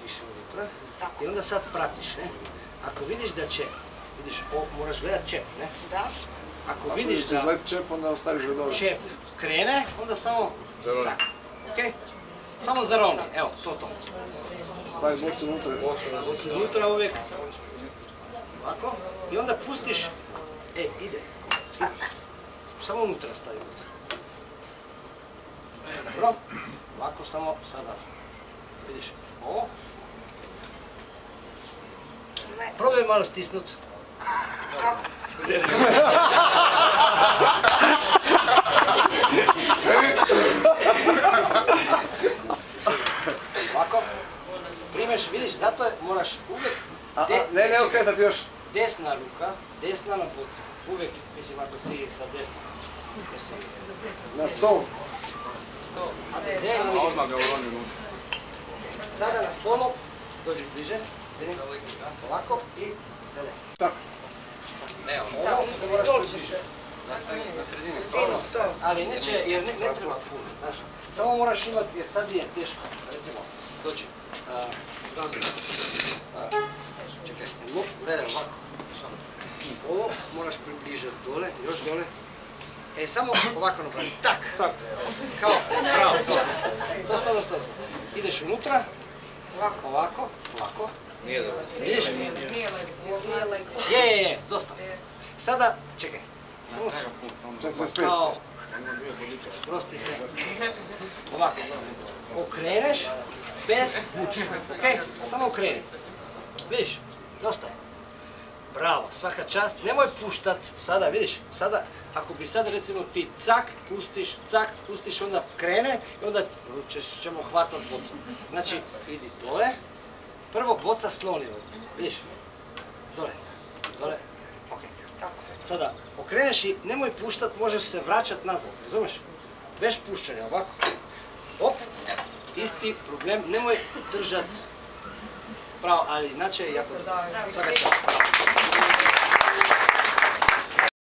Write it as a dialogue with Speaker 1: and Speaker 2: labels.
Speaker 1: više unutra i onda sad pratiš, ne? Ako vidiš da će, vidiš, moraš gledat čep, ne?
Speaker 2: Da.
Speaker 1: Ako vidiš da
Speaker 3: čep, onda ostaviš ga dole.
Speaker 1: Čep krene, onda samo sak, okej? Samo zaroni, evo, to.
Speaker 3: Stavi bocu unutra.
Speaker 1: Bocu unutra uvijek. Ovako. I onda pustiš, ide. Samo unutra stavi unutra. Dobro. Ovako samo sada. Vidiš, ovo. Probaj malo stisnut.
Speaker 2: Kako?
Speaker 1: Ovako. Primeš, vidiš, zato moraš uvijek...
Speaker 3: Ne okretati još.
Speaker 1: Desna ruka, desna na bocu. Uvijek, mislim, ako si sa desna.
Speaker 3: Na stol.
Speaker 1: Odmah ga uroni unutra. Sada na stolu, dođi bliže, vidim, ovako i gledaj.
Speaker 3: Tako.
Speaker 1: Ne, ovo se moraš bliže. Na sredini stola. Ali neće, jer ne treba ful, znaš. Samo moraš imati, jer sad je teško, recimo, dođi. Čekaj, gledaj ovako. Ovo moraš približati dole, još dole. Samo ovako napravi, tak! Kao, bravo, dosta. Ideš unutra, ovako.
Speaker 4: Nije dobro.
Speaker 1: Vidiš?
Speaker 2: Nije lego.
Speaker 1: Je, dosta. Sada, čekaj, samo kao, sprosti se. Ovako, okreneš, bez vuču, okej? Samo okreni. Vidiš, dosta je. Bravo, svaka čast, nemoj puštat, sada vidiš, sada, ako bi sad recimo ti cak, pustiš, onda krene i onda ćemo hvatat bocu. Znači, idi dole, prvo boca sloni ovdje, vidiš, dole, ok. Sada, okreneš i nemoj puštat, možeš se vraćat nazad, razumiješ? Bez puštanja, ovako, op, isti problem, nemoj držat. Bravo, ali inače je jako dobro. Svaka čast.